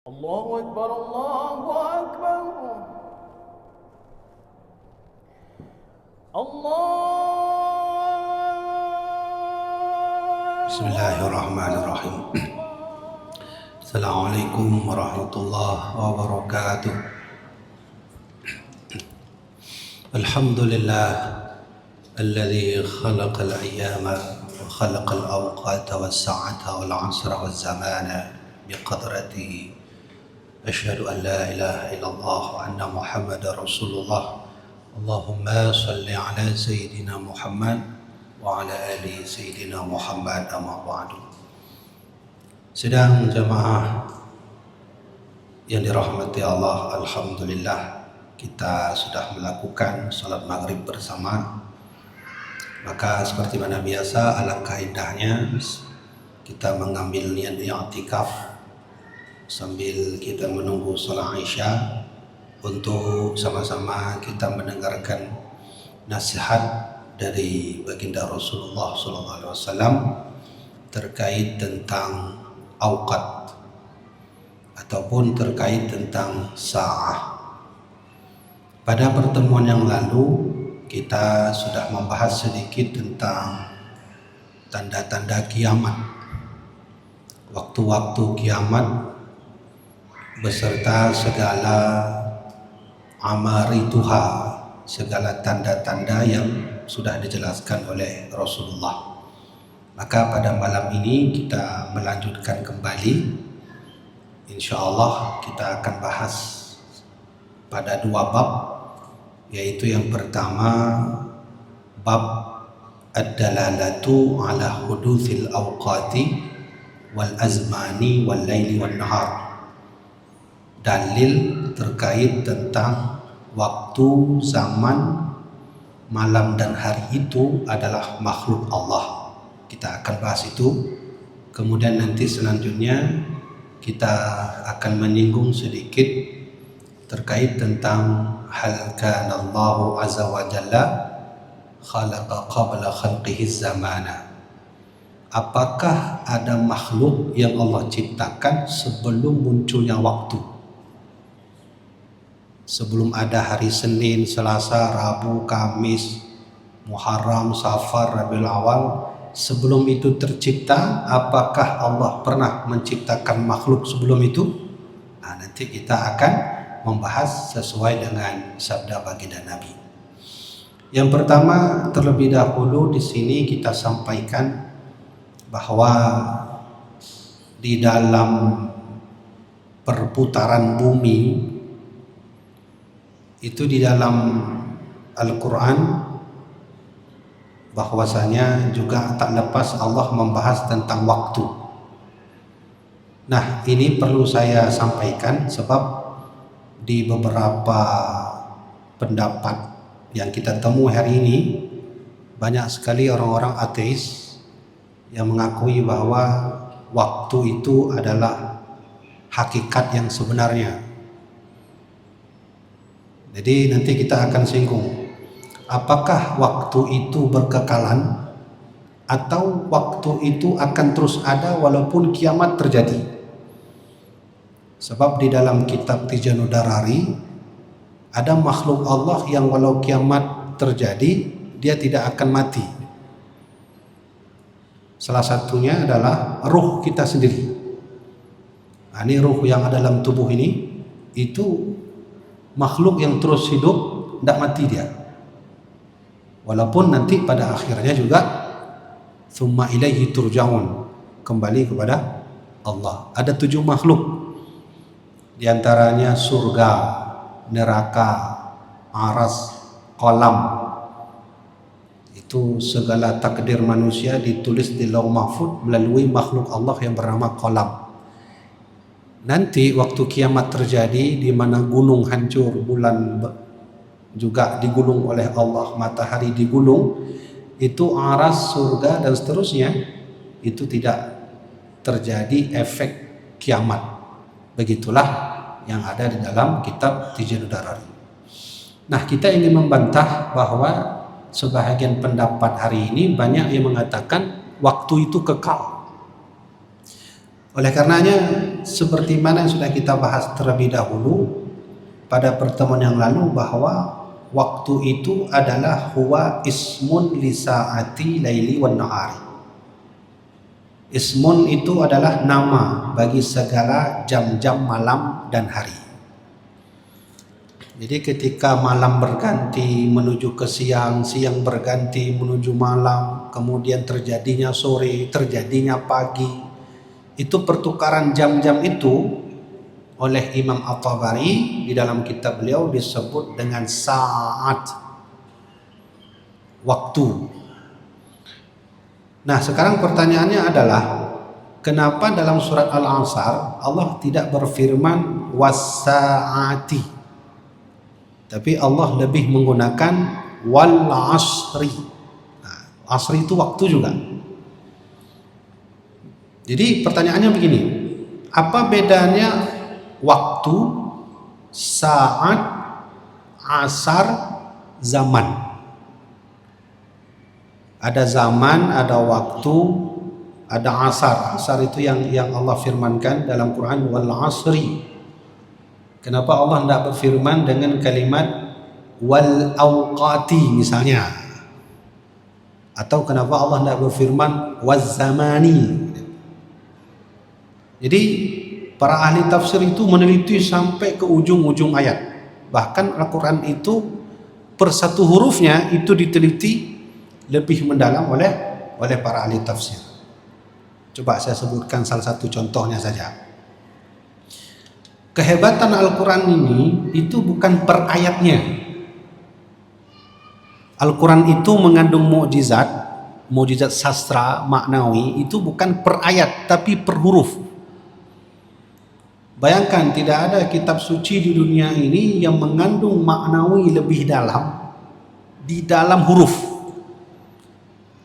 الله أكبر الله أكبر بسم الله الرحمن الرحيم. السلام عليكم ورحمة الله وبركاته. الحمد لله الذي خلق الأيام وخلق الأوقات والساعة والعصر والزمان بقدرته. أشهد أن لا إله إلا الله وأن محمد رسول الله. اللهم صل على سيدنا محمد وعلى آل Sayyidina Muhammad amma ba'du. Sedang jemaah yang dirahmati Allah, alhamdulillah kita sudah melakukan salat maghrib bersama. Maka seperti mana biasa, alangkah indahnya kita mengambil niat i'tikaf sambil kita menunggu salat Isya untuk sama-sama kita mendengarkan nasihat dari baginda Rasulullah SAW terkait tentang auqat ataupun terkait tentang sa'ah. Pada pertemuan yang lalu kita sudah membahas sedikit tentang tanda-tanda kiamat, waktu-waktu kiamat beserta segala amarituha, segala tanda-tanda yang sudah dijelaskan oleh Rasulullah. Maka pada malam ini kita melanjutkan kembali. InsyaAllah kita akan bahas pada dua bab, yaitu yang pertama bab ad-dalalatu ala hudutsil awqati wal azmani wal laili wal nahar, dalil terkait tentang waktu, zaman, malam dan hari itu adalah makhluk Allah. Kita akan bahas itu. Kemudian nanti selanjutnya kita akan menyinggung sedikit terkait tentang hal kana Allahu azza wa jalla khalaqa qabla khalqihi zamana. Apakah ada makhluk yang Allah ciptakan sebelum munculnya waktu? Sebelum ada hari Senin, Selasa, Rabu, Kamis, Muharram, Safar, Rabiul Awal, sebelum itu tercipta, apakah Allah pernah menciptakan makhluk sebelum itu? Nah, nanti kita akan membahas sesuai dengan sabda baginda Nabi. Yang pertama, terlebih dahulu di sini kita sampaikan bahwa di dalam perputaran bumi itu di dalam Al-Quran bahwasanya juga tak lepas Allah membahas tentang waktu. Nah, ini perlu saya sampaikan sebab di beberapa pendapat yang kita temui hari ini banyak sekali orang-orang ateis yang mengakui bahwa waktu itu adalah hakikat yang sebenarnya. Jadi nanti kita akan singgung apakah waktu itu berkekalan atau waktu itu akan terus ada walaupun kiamat terjadi. Sebab di dalam kitab Tijanu Darari ada makhluk Allah yang walau kiamat terjadi dia tidak akan mati. Salah satunya adalah ruh kita sendiri. Nah, ini ruh yang ada dalam tubuh ini itu makhluk yang terus hidup, tidak mati dia. Walaupun nanti pada akhirnya juga tsumma ilaihi turja'un, kembali kepada Allah. Ada 7 makhluk, di antaranya surga, neraka, aras, kolam. Itu segala takdir manusia ditulis di Lauh Mahfuz melalui makhluk Allah yang bernama kolam. Nanti waktu kiamat terjadi di mana gunung hancur, bulan juga digulung oleh Allah, matahari digulung, itu aras, surga dan seterusnya itu tidak terjadi efek kiamat. Begitulah yang ada di dalam kitab Tijanu Darari. Nah, kita ingin membantah bahwa sebahagian pendapat hari ini banyak yang mengatakan waktu itu kekal. Oleh karenanya, seperti mana yang sudah kita bahas terlebih dahulu pada pertemuan yang lalu, bahwa waktu itu adalah huwa ismun li saati laili wan nahari. Ismun itu adalah nama bagi segala jam-jam malam dan hari. Jadi ketika malam berganti menuju ke siang, siang berganti menuju malam, kemudian terjadinya sore, terjadinya pagi, itu pertukaran jam-jam itu oleh Imam At-Tabari di dalam kitab beliau disebut dengan saat, waktu. Nah, sekarang pertanyaannya adalah, kenapa dalam surat Al-Asr Allah tidak berfirman was-saati, tapi Allah lebih menggunakan wal asri. Nah, asri itu waktu juga. Jadi pertanyaannya begini, apa bedanya waktu, saat, asar, zaman? Ada zaman, ada waktu, ada asar. Asar itu yang Allah firmankan dalam Quran, wal asri. Kenapa Allah tidak berfirman dengan kalimat wal awqati misalnya? Atau kenapa Allah tidak berfirman waz zamani? Jadi para ahli tafsir itu meneliti sampai ke ujung-ujung ayat. Bahkan Al-Quran itu per satu hurufnya itu diteliti lebih mendalam oleh para ahli tafsir. Coba saya sebutkan salah satu contohnya saja. Kehebatan Al-Quran ini itu bukan per ayatnya. Al-Quran itu mengandung mukjizat sastra maknawi, itu bukan per ayat tapi per huruf. Bayangkan, tidak ada kitab suci di dunia ini yang mengandung maknawi lebih dalam di dalam huruf.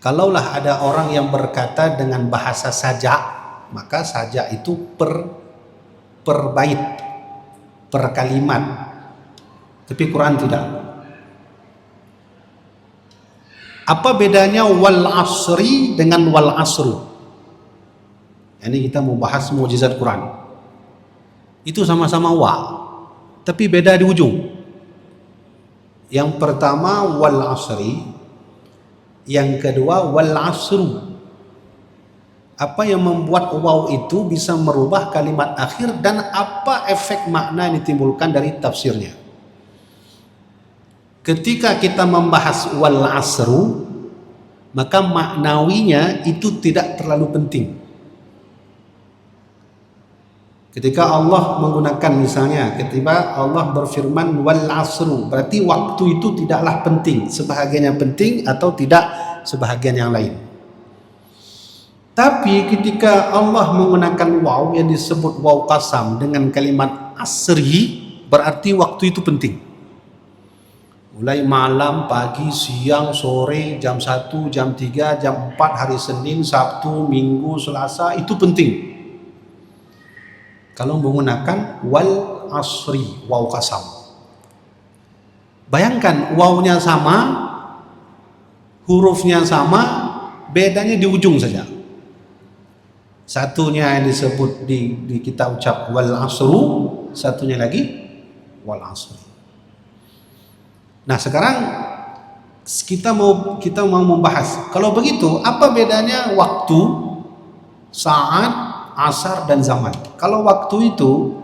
Kalaulah ada orang yang berkata dengan bahasa sajak, maka sajak itu per bait, per kalimat. Tapi Quran tidak. Apa bedanya wal asri dengan wal asru? Ini kita mau bahas mukjizat Quran. Itu sama-sama wa, tapi beda di ujung. Yang pertama wal asri, yang kedua wal asru. Apa yang membuat waw itu bisa merubah kalimat akhir, dan apa efek makna yang ditimbulkan dari tafsirnya? Ketika kita membahas wal asru, maka maknawinya itu tidak terlalu penting. Ketika Allah menggunakan, misalnya ketika Allah berfirman wal asru, berarti waktu itu tidaklah penting, sebahagian yang penting atau tidak sebahagian yang lain. Tapi ketika Allah menggunakan waw yang disebut waw qasam dengan kalimat asri, berarti waktu itu penting. Mulai malam, pagi, siang, sore, jam 1, jam 3, jam 4, hari Senin, Sabtu, Minggu, Selasa, itu penting. Kalau menggunakan wal asri, waw qasam. Bayangkan, wawnya sama, hurufnya sama, bedanya di ujung saja. Satunya yang disebut di kita ucap wal asru, satunya lagi wal asri. Nah, sekarang kita mau membahas, kalau begitu apa bedanya waktu, saat, asar, dan zaman? Kalau waktu itu,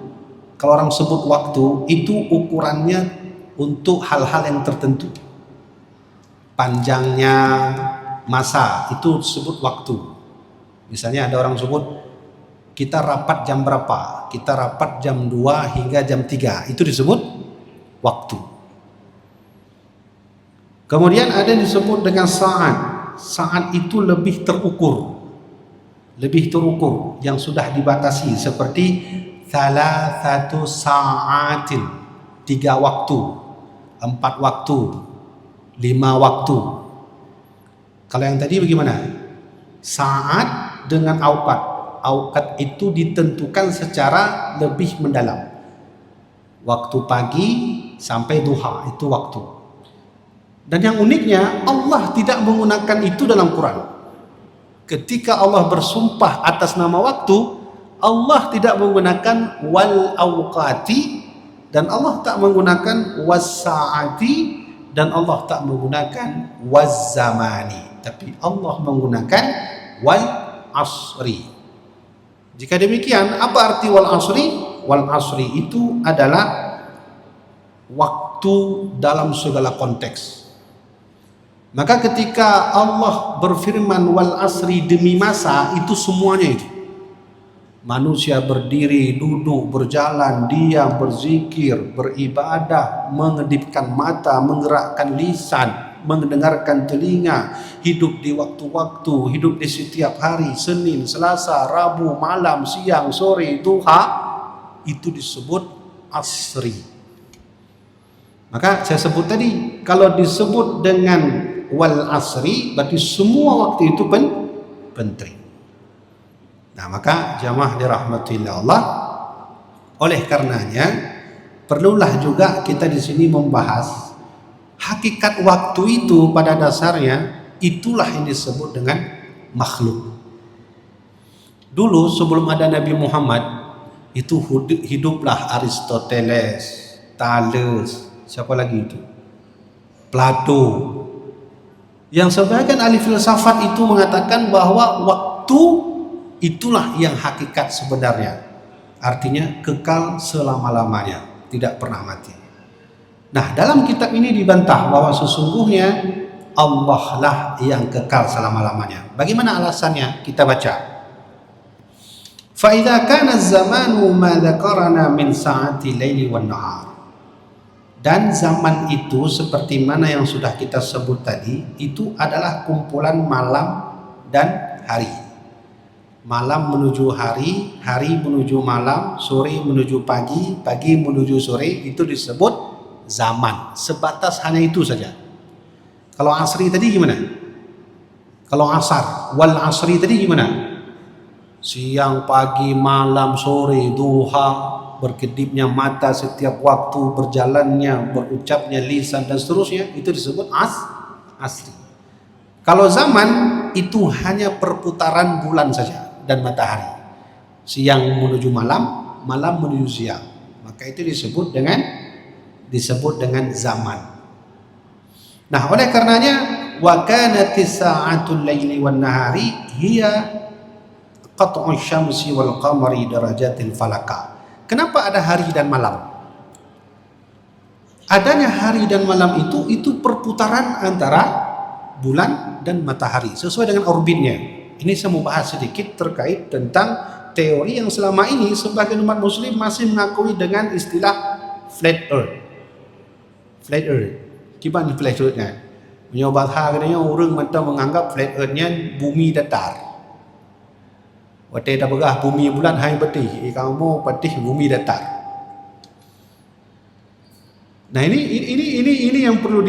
kalau orang sebut waktu, itu ukurannya untuk hal-hal yang tertentu. Panjangnya masa, itu disebut waktu. Misalnya ada orang sebut, kita rapat jam berapa? Kita rapat jam 2 hingga jam 3. Itu disebut waktu. Kemudian ada yang disebut dengan saat. Saat itu lebih terukur, yang sudah dibatasi, seperti thalathatu sa'atin, 3 waktu, 4 waktu, 5 waktu. Kalau yang tadi bagaimana? Saat dengan auqat. Auqat itu ditentukan secara lebih mendalam. Waktu pagi sampai duha, itu waktu. Dan yang uniknya, Allah tidak menggunakan itu dalam Quran. Ketika Allah bersumpah atas nama waktu, Allah tidak menggunakan wal awqati, dan Allah tak menggunakan was-saati, dan Allah tak menggunakan waz-zamani, tapi Allah menggunakan wal asri. Jika demikian, apa arti wal asri? Wal asri itu adalah waktu dalam segala konteks. Maka ketika Allah berfirman wal asri, demi masa, itu semuanya itu. Manusia berdiri, duduk, berjalan, diam, berzikir, beribadah, mengedipkan mata, menggerakkan lisan, mendengarkan telinga, hidup di waktu-waktu, hidup di setiap hari, Senin, Selasa, Rabu, malam, siang, sore, duha, itu disebut asri. Maka saya sebut tadi, kalau disebut dengan wal asri, berarti semua waktu itu penting. Nah, maka jamaah dirahmatillah Allah, oleh karenanya perlulah juga kita di sini membahas hakikat waktu itu. Pada dasarnya itulah yang disebut dengan makhluk. Dulu sebelum ada Nabi Muhammad, itu hiduplah Aristoteles, Thales, siapa lagi itu? Plato. Yang sebagian ahli filsafat itu mengatakan bahwa waktu itulah yang hakikat sebenarnya. Artinya kekal selama-lamanya, tidak pernah mati. Nah, dalam kitab ini dibantah bahwa sesungguhnya Allah lah yang kekal selama-lamanya. Bagaimana alasannya? Kita baca. Fa idza kana az-zamanu ma dzakarna min sa'ati laili wan nahar. Dan zaman itu seperti mana yang sudah kita sebut tadi, itu adalah kumpulan malam dan hari. Malam menuju hari, hari menuju malam, sore menuju pagi, pagi menuju sore, itu disebut zaman. Sebatas hanya itu saja. Kalau asri tadi gimana? Kalau asar, wal asri tadi gimana? Siang, pagi, malam, sore, duha, berkedipnya mata setiap waktu, berjalannya, berucapnya lisan dan seterusnya, itu disebut asri. Kalau zaman itu hanya perputaran bulan saja dan matahari, siang menuju malam, malam menuju siang, maka itu disebut dengan zaman. Nah, oleh karenanya wa kanatis sa'atul laili wan nahari hiya qat'u syamsi wal qamari darajatil falaka. Kenapa ada hari dan malam? Adanya hari dan malam itu perputaran antara bulan dan matahari sesuai dengan orbitnya. Ini saya mau bahas sedikit terkait tentang teori yang selama ini sebagian umat muslim masih mengakui dengan istilah flat earth. Flat earth. Gimana flat earth-nya? Menyobat harganya orang macam menganggap flat earth-nya bumi datar. Waktu dah berah bumi bulan hai betih, kamu betih bumi datar. Nah, ini yang perlu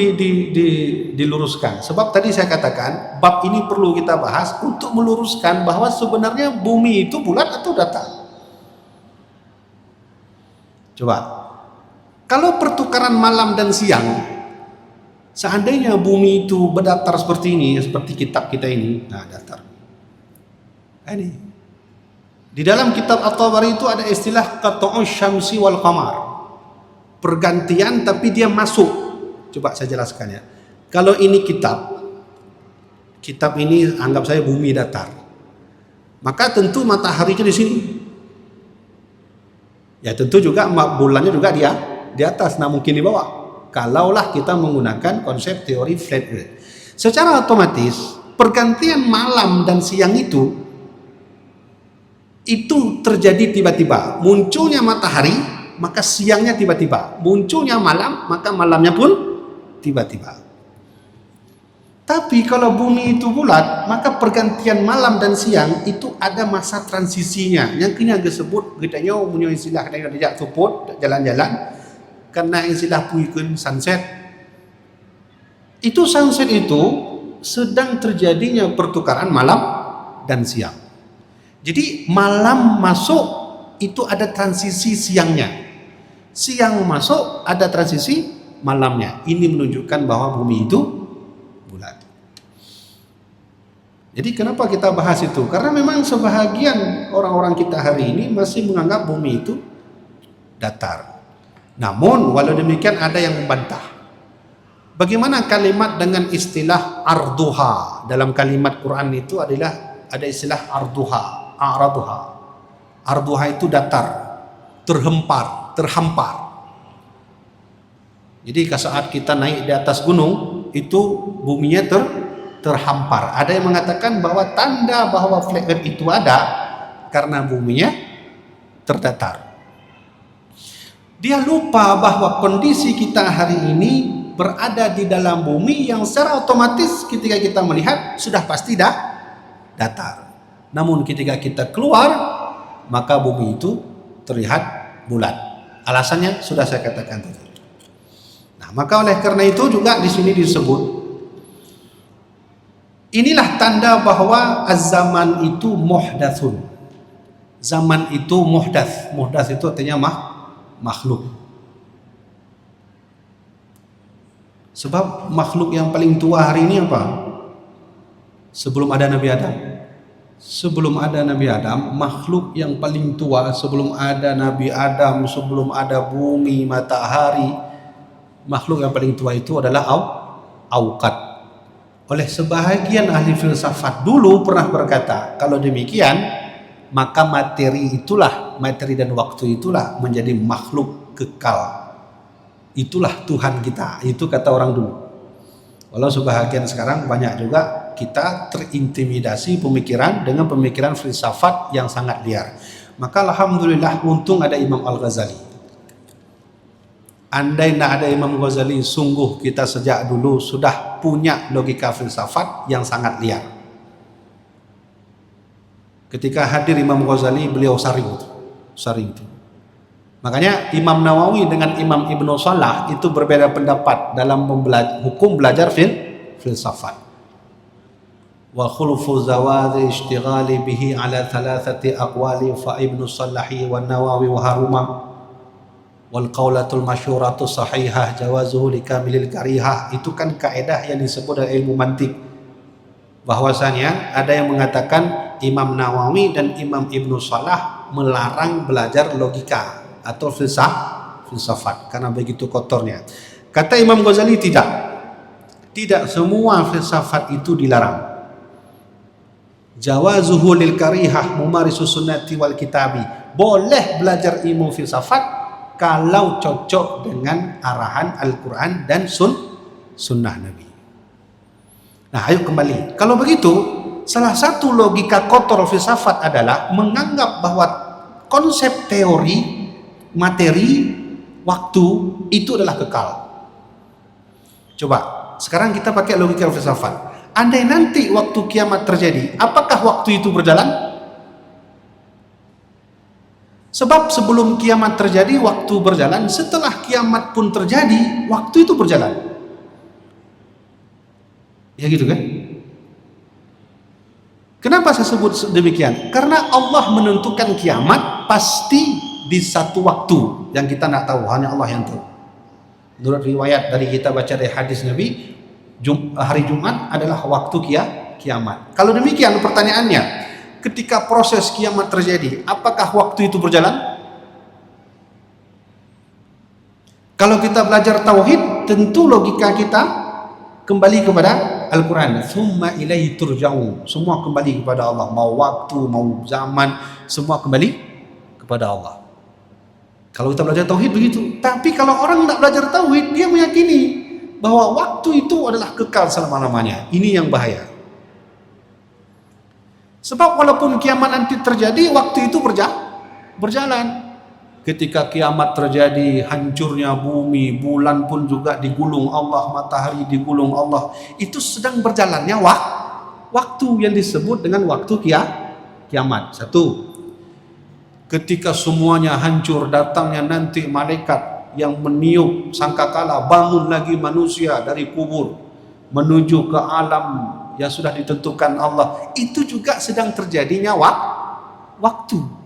diluruskan. Sebab tadi saya katakan bab ini perlu kita bahas untuk meluruskan bahwa sebenarnya bumi itu bulat atau datar. Coba, kalau pertukaran malam dan siang, seandainya bumi itu berdatar seperti ini, seperti kitab kita ini, nah datar. Ini di dalam kitab At-Tabari itu ada istilah qat'u syamsi wal qamar. Pergantian tapi dia masuk. Coba saya jelaskan ya. Kalau ini kitab ini anggap saya bumi datar, maka tentu mataharinya di sini. Ya tentu juga bulannya juga dia di atas, nah mungkin di bawah. Kalaulah kita menggunakan konsep teori flat earth, secara otomatis pergantian malam dan siang itu terjadi tiba-tiba. Munculnya matahari, maka siangnya tiba-tiba, munculnya malam, maka malamnya pun tiba-tiba. Tapi kalau bumi itu bulat, maka pergantian malam dan siang itu ada masa transisinya. Yang kini agak sebut kitanya punya istilah dengan dijak tuput jalan-jalan, karena istilah puikun sunset. Itu sunset itu sedang terjadinya pertukaran malam dan siang. Jadi malam masuk itu ada transisi siangnya. Siang masuk ada transisi malamnya. Ini menunjukkan bahwa bumi itu bulat. Jadi kenapa kita bahas itu? Karena memang sebahagian orang-orang kita hari ini masih menganggap bumi itu datar. Namun walau demikian ada yang membantah. Bagaimana kalimat dengan istilah arduha? Dalam kalimat Quran itu adalah ada istilah arduha, araduha. Arduha itu datar, terhampar. Jadi saat kita naik di atas gunung itu buminya terhampar. Ada yang mengatakan bahwa tanda bahwa flat earth itu ada karena buminya terdatar. Dia lupa bahwa kondisi kita hari ini berada di dalam bumi yang secara otomatis ketika kita melihat sudah pasti datar. Namun ketika kita keluar maka bumi itu terlihat bulat. Alasannya sudah saya katakan tadi. Nah, maka oleh karena itu juga di sini disebut inilah tanda bahwa az-zaman itu muhdatsun. Zaman itu muhdats. Muhdats itu artinya makhluk. Sebab makhluk yang paling tua hari ini apa? Sebelum ada Nabi Adam. Sebelum ada Nabi Adam, makhluk yang paling tua sebelum ada Nabi Adam, sebelum ada bumi, matahari, makhluk yang paling tua itu adalah auqad. Oleh sebahagian ahli filsafat dulu pernah berkata, kalau demikian maka materi dan waktu itulah menjadi makhluk kekal. Itulah Tuhan kita, itu kata orang dulu. Walau sebahagian sekarang banyak juga kita terintimidasi pemikiran dengan pemikiran filsafat yang sangat liar. Maka alhamdulillah untung ada Imam Al-Ghazali. Andai tidak ada Imam Ghazali, sungguh kita sejak dulu sudah punya logika filsafat yang sangat liar. Ketika hadir Imam Ghazali, beliau saring itu. Makanya Imam Nawawi dengan Imam Ibnu Salah itu berbeda pendapat dalam hukum belajar filsafat. Wa khulfu zawazi ishtighali bihi ala thalathati aqwali fa Ibnu Salahi wa Nawawi wa Haruma wal qaulatul masyhuratu sahihah jawazuhu likamilil karihah. Itu kan kaidah yang disebut dalam ilmu mantik, bahwasanya ada yang mengatakan Imam Nawawi dan Imam Ibnu Salah melarang belajar logika atau filsafat karena begitu kotornya. Kata Imam Ghazali tidak semua filsafat itu dilarang. Jawazuhu lil karihah mumarisus sunnati wal kitabi. Boleh belajar ilmu filsafat kalau cocok dengan arahan Al-Quran dan sunnah Nabi. Nah, ayo kembali. Kalau begitu, salah satu logika kotor filsafat adalah menganggap bahwa konsep teori, materi, waktu itu adalah kekal. Coba, sekarang kita pakai logika filsafat. Andai nanti waktu kiamat terjadi, apakah waktu itu berjalan? Sebab sebelum kiamat terjadi, waktu berjalan. Setelah kiamat pun terjadi, waktu itu berjalan. Ya gitu kan? Kenapa saya sebut demikian? Karena Allah menentukan kiamat pasti di satu waktu yang kita tidak tahu, hanya Allah yang tahu. Menurut riwayat dari kita baca dari hadis Nabi, hari Jumat adalah waktu kiamat. Kalau demikian pertanyaannya, ketika proses kiamat terjadi, apakah waktu itu berjalan? Kalau kita belajar tauhid, tentu logika kita kembali kepada Al-Quran. Tsumma ilaihi turja'un. Semua kembali kepada Allah. Mau waktu, mau zaman, semua kembali kepada Allah. Kalau kita belajar tauhid begitu. Tapi kalau orang tidak belajar tauhid, dia meyakini bahwa waktu itu adalah kekal selama-lamanya. Ini yang bahaya. Sebab walaupun kiamat nanti terjadi, waktu itu berjalan. Ketika kiamat terjadi, hancurnya bumi, bulan pun juga digulung Allah, matahari digulung Allah. Itu sedang berjalannya waktu yang disebut dengan waktu kiamat. Satu, ketika semuanya hancur, datangnya nanti malaikat yang meniup sangkakala, bangun lagi manusia dari kubur menuju ke alam yang sudah ditentukan Allah. Itu juga sedang terjadinya waktu.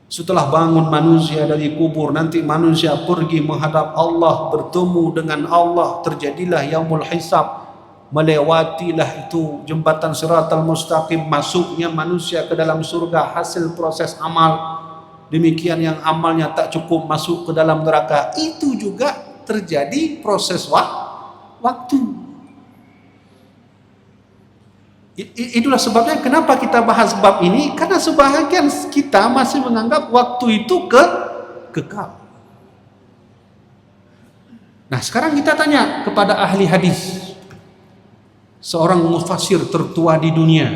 Setelah bangun manusia dari kubur, nanti manusia pergi menghadap Allah, bertemu dengan Allah, terjadilah yaumul hisab. melewatilah itu jembatan Siratal Mustaqim, masuknya manusia ke dalam surga hasil proses amal. Demikian yang amalnya tak cukup masuk ke dalam neraka, itu juga terjadi proses waktu. Itulah sebabnya kenapa kita bahas bab ini, karena sebahagian kita masih menganggap waktu itu kekal. Nah, sekarang kita tanya kepada ahli hadis, seorang mufassir tertua di dunia,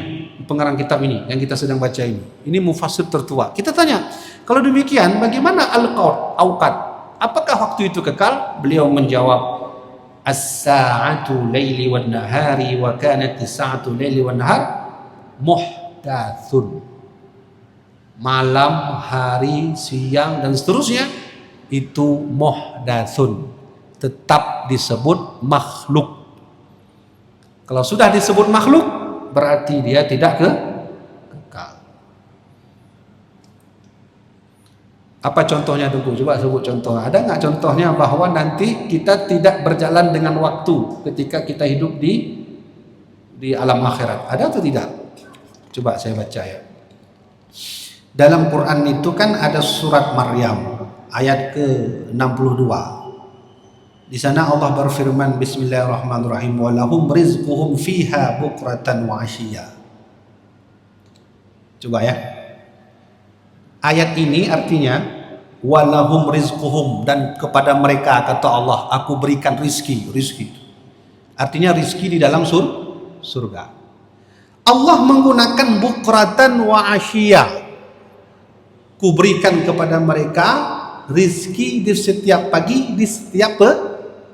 pengarang kitab ini yang kita sedang baca ini. Ini mufassir tertua. Kita tanya, kalau demikian bagaimana al-awqat? Apakah waktu itu kekal? Beliau menjawab, as-sa'atu laili wan nahari wa kanat as-sa'atu laili wan nahar muhdatsun. Malam, hari, siang dan seterusnya itu muhdatsun, tetap disebut makhluk. Kalau sudah disebut makhluk, berarti dia tidak kekal. Apa contohnya dulu? Coba sebut contoh. Ada nggak contohnya bahwa nanti kita tidak berjalan dengan waktu ketika kita hidup di alam akhirat? Ada atau tidak? Coba saya baca ya. Dalam Quran itu kan ada surat Maryam ayat ke-62. Di sana Allah berfirman, Bismillahirrahmanirrahim, walahum rizquhum fiha bukratan wa ashiya. Coba ya. Ayat ini artinya walahum rizquhum, dan kepada mereka kata Allah, aku berikan rizki. Artinya rizki di dalam surga. Allah menggunakan bukratan wa ashiya. Ku berikan kepada mereka rizki di setiap pagi, di setiap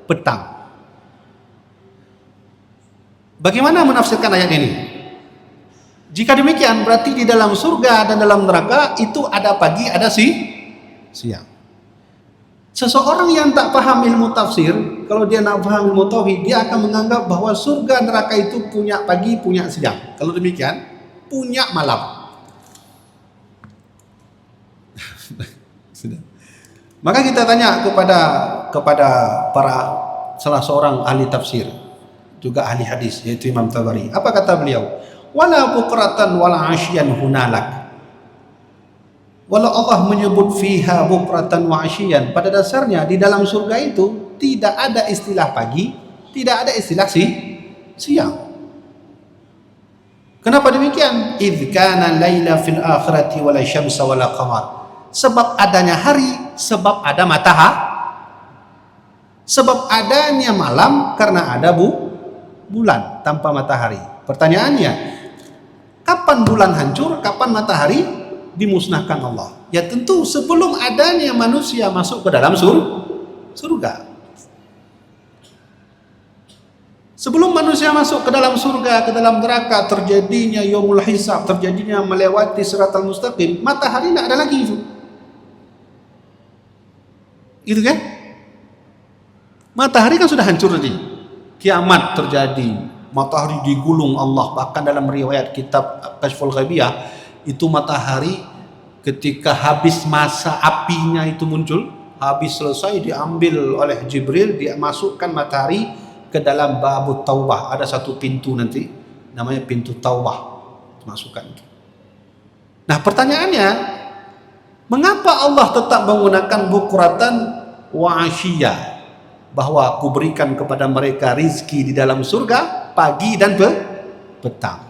petang. Bagaimana menafsirkan ayat ini? Jika demikian berarti di dalam surga dan dalam neraka itu ada pagi, ada siang. Seseorang yang tak paham ilmu tafsir, kalau dia nak paham ilmu tauhid, dia akan menganggap bahwa surga neraka itu punya pagi, punya siang. Kalau demikian, punya malam. Maka kita tanya kepada para salah seorang ahli tafsir, juga ahli hadis, yaitu Imam Tabari. Apa kata beliau? Wala bukratan wala asyian hunalak. Walau Allah menyebut fiha bukratan wa asyian, pada dasarnya di dalam surga itu tidak ada istilah pagi, tidak ada istilah siang. Kenapa demikian? Idz kana laila fil akhirati wala syamsa wala qamar. Sebab adanya hari, sebab ada matahari, sebab adanya malam karena ada bulan tanpa matahari. Pertanyaannya, kapan bulan hancur, kapan matahari dimusnahkan Allah? Ya tentu sebelum adanya manusia masuk ke dalam surga. Sebelum manusia masuk ke dalam surga, ke dalam neraka, terjadinya yaumul hisab, terjadinya melewati siratal mustaqim, matahari tidak ada lagi itu. Itu kan? Matahari kan sudah hancur tadi. Kiamat terjadi, matahari digulung Allah. Bahkan dalam riwayat kitab Kashful Ghaibiyah, itu matahari ketika habis masa apinya itu muncul, habis selesai diambil oleh Jibril, dia masukkan matahari ke dalam babut taubah. Ada satu pintu nanti namanya pintu taubah, masukkan itu. Nah pertanyaannya, mengapa Allah tetap menggunakan bukratan wa asyiya, bahwa aku berikan kepada mereka rizki di dalam surga pagi dan petang?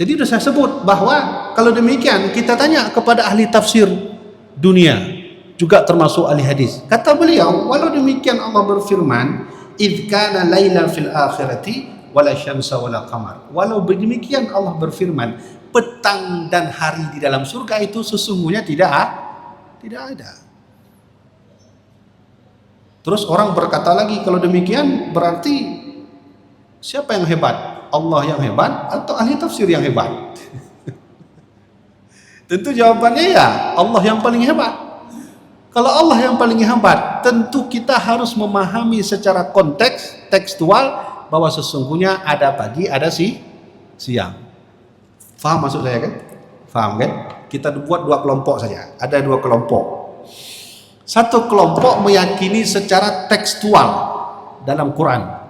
Jadi sudah saya sebut bahwa kalau demikian kita tanya kepada ahli tafsir dunia, juga termasuk ahli hadis. Kata beliau, walau demikian Allah berfirman, idz kana laila fil akhirati wala syamsa wala qamar. Walau demikian Allah berfirman, petang dan hari di dalam surga itu sesungguhnya tidak ada. Terus orang berkata lagi, kalau demikian berarti siapa yang hebat? Allah yang hebat atau ahli tafsir yang hebat? Tentu jawabannya ya Allah yang paling hebat. Kalau Allah yang paling hebat, tentu kita harus memahami secara konteks tekstual bahwa sesungguhnya ada pagi, ada siang. Faham maksud saya kan? Faham kan? Kita buat dua kelompok saja. Ada dua kelompok. Satu kelompok meyakini secara tekstual dalam Quran.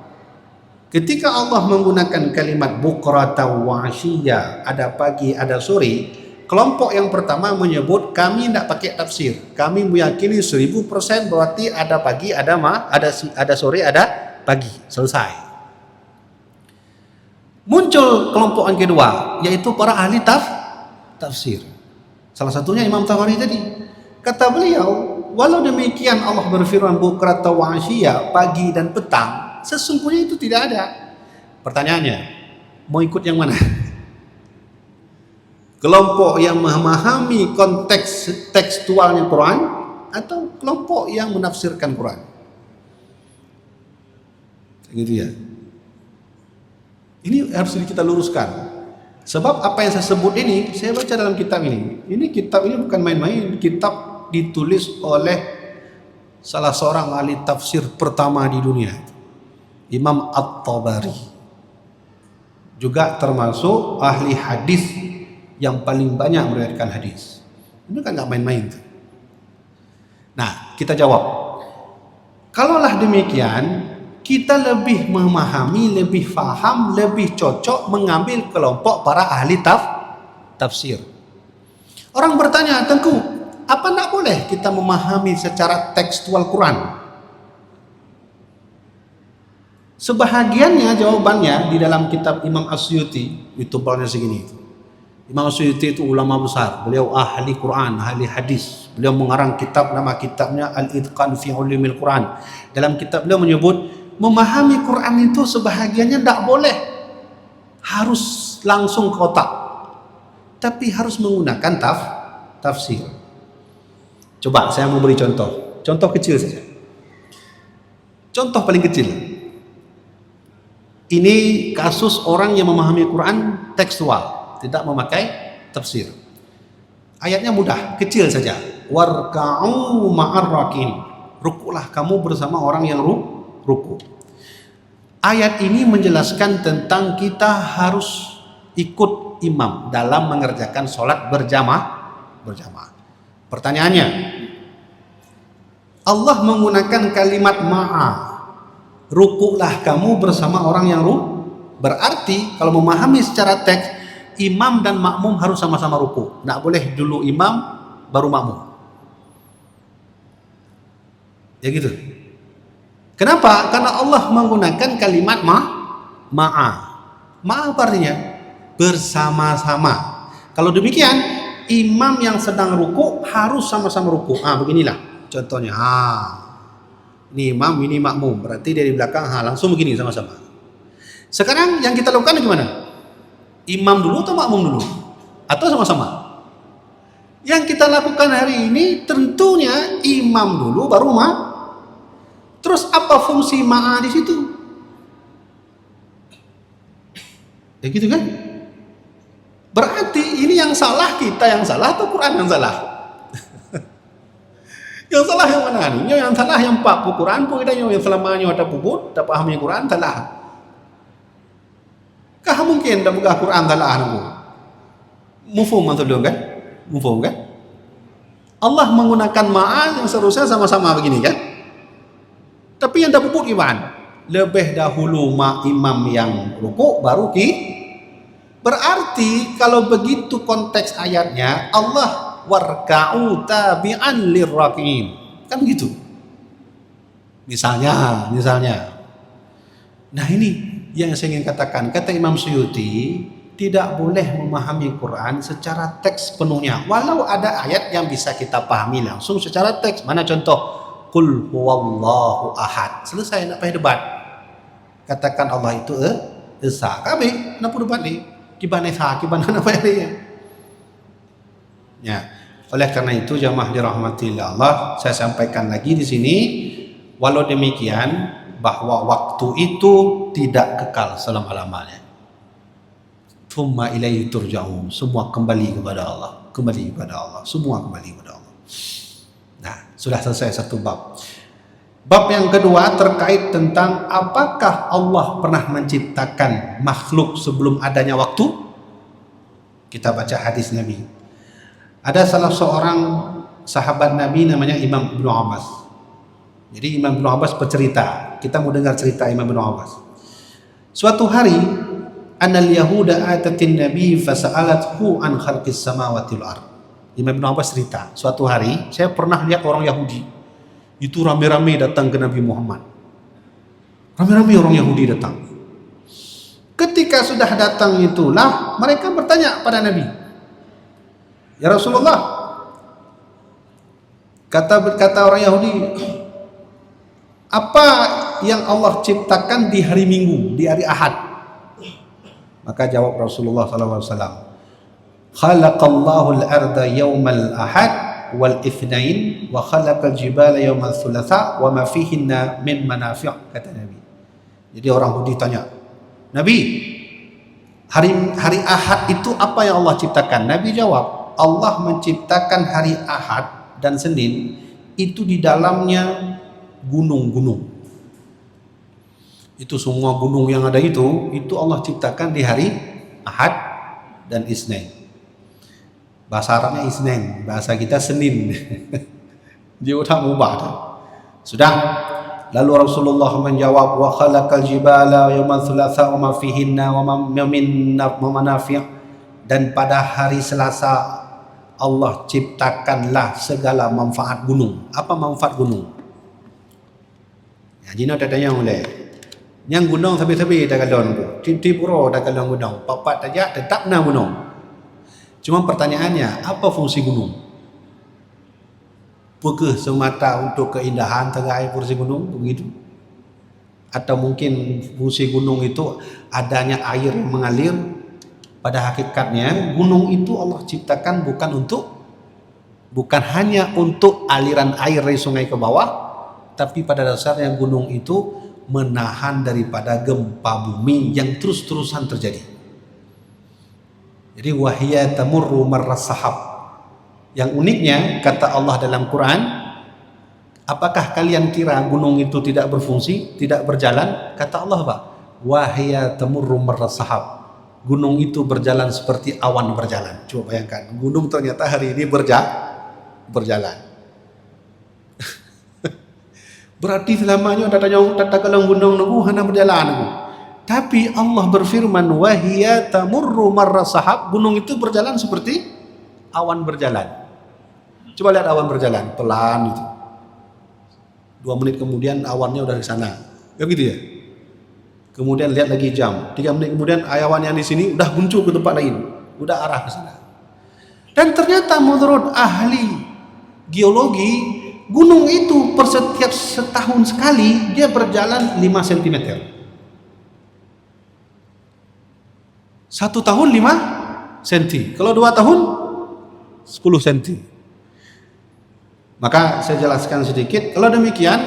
Ketika Allah menggunakan kalimat bukrata wa ashiya, ada pagi, ada sore, kelompok yang pertama menyebut kami tidak pakai tafsir. Kami meyakini 1000% berarti ada pagi, ada sore, ada pagi. Selesai. Muncul kelompok yang kedua, yaitu para ahli tafsir. Salah satunya Imam Tabari tadi. Kata beliau, walau demikian Allah berfirman bukrata wa ashiya, pagi dan petang, sesungguhnya itu tidak ada. Pertanyaannya, mau ikut yang mana? Kelompok yang memahami konteks tekstualnya Quran atau kelompok yang menafsirkan Quran? Gitu ya. Ini harus kita luruskan. Sebab apa yang saya sebut ini, saya baca dalam kitab ini. Kitab ini bukan main-main. Kitab ditulis oleh salah seorang ahli tafsir pertama di dunia, Imam At-Tabari. Juga termasuk ahli hadis yang paling banyak meriwayatkan hadis. Ini kan nggak main-main. Nah, kita jawab. Kalaulah demikian, kita lebih memahami, lebih faham, lebih cocok mengambil kelompok para ahli tafsir. Orang bertanya, Tengku, apa tidak boleh kita memahami secara tekstual Quran? Sebahagiannya jawabannya di dalam kitab Imam Asyuti, itu tebalnya segini. Imam Asyuti itu ulama besar, beliau ahli Quran, ahli hadis. Beliau mengarang kitab, nama kitabnya Al-Itqan fi Ulumil Quran. Dalam kitab beliau menyebut memahami Quran itu sebahagiannya tidak boleh harus langsung ke otak, tapi harus menggunakan tafsir. Coba saya mau beri contoh kecil saja. Contoh paling kecil. Ini kasus orang yang memahami Quran tekstual, tidak memakai tafsir. Ayatnya mudah, kecil saja. Warka'u ma'ar rakin. Rukuklah kamu bersama orang yang ruku. Ayat ini menjelaskan tentang kita harus ikut imam dalam mengerjakan sholat berjamaah. Pertanyaannya, Allah menggunakan kalimat ma'a, rukuklah kamu bersama orang yang berarti kalau memahami secara teks, imam dan makmum harus sama-sama ruku. Tidak boleh dulu imam baru makmum. Ya gitu. Kenapa? Karena Allah menggunakan kalimat ma'a. Ma'a artinya bersama-sama. Kalau demikian, imam yang sedang ruku harus sama-sama ruku. Beginilah contohnya. Ini imam, ini makmum. Berarti dari belakang langsung begini sama-sama. Sekarang yang kita lakukan gimana? Imam dulu atau makmum dulu? Atau sama-sama? Yang kita lakukan hari ini tentunya imam dulu baru Terus apa fungsi ma'a di situ? Ya gitu kan? Berarti ini yang salah kita yang salah atau Quran yang salah? Yang salah yang mana nih? Yang salah yang pak Quran pun kita yang selamanya ada puput, tak pahami Quran salah. Kah mungkin tak buka Quran salah nunggu? Mufhum maksudnya kan? Mufhum kan? Allah menggunakan ma'a yang seharusnya sama-sama begini kan? Tapi yang dah puput gimana? Lebih dahulu imam yang rukuk baru Berarti kalau begitu konteks ayatnya, Allah warka'u tabi'an lirrakiin. Kan begitu. Misalnya. Nah ini yang saya ingin katakan. Kata Imam Suyuti, tidak boleh memahami Quran secara teks penuhnya. Walau ada ayat yang bisa kita pahami langsung secara teks. Mana contoh? Qul huwallahu ahad. Selesai, nak payah debat. Katakan Allah itu esa. Kami nak debat ni. Kibana esa, kibana nak payah dia. Ya. Oleh karena itu jamaah dirahmati Allah, saya sampaikan lagi di sini, walau demikian bahwa waktu itu tidak kekal selama-lamanya. Tsumma ilaihi turja'un. Semua kembali kepada Allah. Semua kembali kepada Allah. Nah, sudah selesai satu bab. Bab yang kedua terkait tentang apakah Allah pernah menciptakan makhluk sebelum adanya waktu? Kita baca hadis Nabi. Ada salah seorang sahabat Nabi namanya Imam Ibnu Abbas. Jadi Imam Ibnu Abbas bercerita, Kita mau dengar cerita Imam bin Abbas. Suatu hari, anal yahuda atatin nabi fasa'alathu an khalqis samawati wal ard. Imam bin Abbas cerita, suatu hari saya pernah lihat orang Yahudi itu rame-rame datang ke Nabi Muhammad. Rame-rame orang Yahudi datang. Ketika sudah datang itulah mereka bertanya pada Nabi, ya Rasulullah, kata orang Yahudi, apa yang Allah ciptakan di hari Minggu, di hari Ahad? Maka jawab Rasulullah SAW, khalaqallahu al-arda yawmal ahad wal ithnain wa khalaqal jibala yawmal thulatha wa ma fihinna min manafi', kata Nabi. Jadi orang Yahudi tanya, Nabi, hari Ahad itu apa yang Allah ciptakan? Nabi jawab, Allah menciptakan hari Ahad dan Senin itu di dalamnya gunung-gunung. Itu semua gunung yang ada itu Allah ciptakan di hari Ahad dan Isnin. Bahasa Arabnya Isnin, bahasa kita Senin. Dia udah mubah. Sudah. Lalu Rasulullah menjawab, wa khalaqal jibala yawmal thulatha wa ma fihinna wa min manafi', dan pada hari Selasa Allah ciptakanlah segala manfaat gunung. Apa manfaat gunung? Ya, jina tanya oleh. Yang gunung sabi-sabi dah kalon tu. Tip-tip dah kalon gunung. Papat tajak tetap na gunung. Cuma pertanyaannya, apa fungsi gunung? Apakah semata untuk keindahan tengah air fungsi gunung begitu? Atau mungkin fungsi gunung itu adanya air yang mengalir? Pada hakikatnya gunung itu Allah ciptakan bukan hanya untuk aliran air dari sungai ke bawah, tapi pada dasarnya gunung itu menahan daripada gempa bumi yang terus-terusan terjadi. Jadi wahya tamurru marras sahab. Yang uniknya kata Allah dalam Quran, apakah kalian kira gunung itu tidak berfungsi, tidak berjalan? Kata Allah apa? Wahya tamurru marras sahab. Gunung itu berjalan seperti awan berjalan. Coba bayangkan, gunung ternyata hari ini berjalan. Berarti selamanya tata kalau gunung nunggu hana berjalan nunggu. Tapi Allah berfirman, wahia tamurru marra sahab, gunung itu berjalan seperti awan berjalan. Coba lihat awan berjalan pelan itu. 2 menit kemudian awannya udah di sana. Ya gitu ya. Kemudian lihat lagi jam, 3 menit kemudian awan yang di sini udah muncul ke tempat lain, udah arah ke sana. Dan ternyata menurut ahli geologi, gunung itu per setiap setahun sekali dia berjalan 5 cm. 1 tahun 5 cm. Kalau 2 tahun 10 cm. Maka saya jelaskan sedikit. Kalau demikian,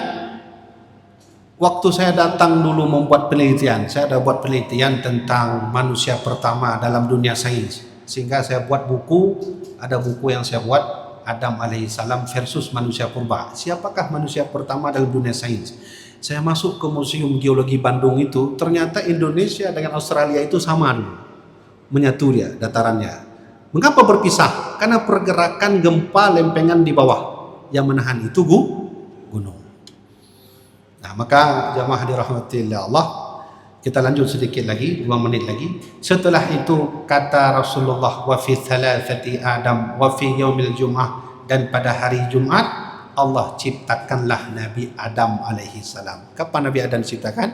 waktu saya datang dulu membuat penelitian, saya ada buat penelitian tentang manusia pertama dalam dunia sains. Sehingga saya buat buku, ada buku yang saya buat, Adam alaihissalam versus manusia purba. Siapakah manusia pertama dalam dunia sains? Saya masuk ke Museum Geologi Bandung itu, ternyata Indonesia dengan Australia itu sama dulu. Menyatu dia datarannya. Mengapa berpisah? Karena pergerakan gempa lempengan di bawah yang menahan itu gunung. Nah, maka jamaah dirahmati Allah, kita lanjut sedikit lagi, 2 menit lagi. Setelah itu kata Rasulullah, wa fi thalathati Adam wa fi yaumil Jum'ah, dan pada hari Jumat Allah ciptakanlah Nabi Adam alaihi salam. Kapan Nabi Adam diciptakan?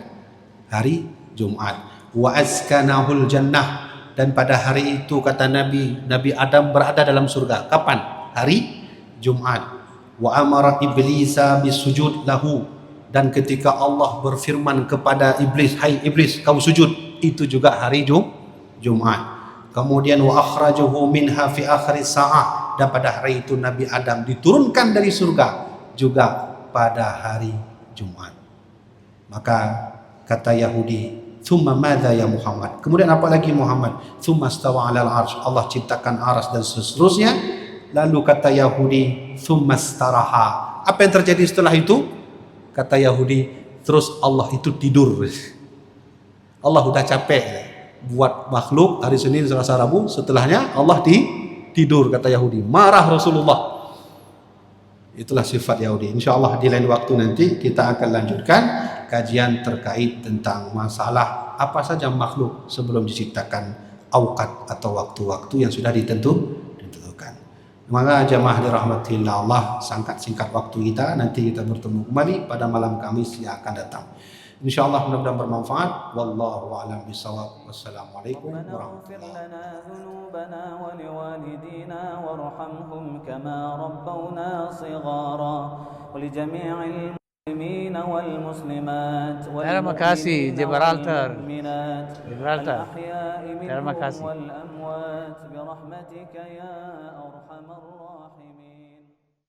Hari Jumat. Wa askanahul jannah, dan pada hari itu kata Nabi Adam berada dalam surga. Kapan? Hari Jumat. Wa amara iblisa bisujud lahu, dan ketika Allah berfirman kepada iblis, hai iblis kau sujud, itu juga hari Jumat. Kemudian wa akhrajahu minha fi akhir sa'ah, dan pada hari itu Nabi Adam diturunkan dari surga juga pada hari Jumat. Maka kata Yahudi, thumma madza ya Muhammad, kemudian apa lagi Muhammad? Thumma stawa 'alal 'arsy, Allah ciptakan arsy dan seterusnya. Lalu kata Yahudi, thumma staraha, apa yang terjadi setelah itu? Kata Yahudi, terus Allah itu tidur. Allah udah capek buat makhluk hari Senin, Selasa, Rabu, setelahnya Allah tidur, kata Yahudi. Marah Rasulullah. Itulah sifat Yahudi. InsyaAllah di lain waktu nanti kita akan lanjutkan. kajian terkait tentang masalah apa saja makhluk sebelum diciptakan, auqat atau waktu-waktu yang sudah ditentukan. Maka jamaah dirahmati Allah, singkat waktu kita, nanti kita bertemu kembali pada malam Kamis yang akan datang. Insyaallah mudah-mudahan bermanfaat. Wallahu a'lam bishawab. Wassalamualaikum warahmatullahi wabarakatuh. والمسلمات Terima kasih Gibraltar. Gibraltar. Terima kasih. والأموات برحمتك يا أرحم الراحمين.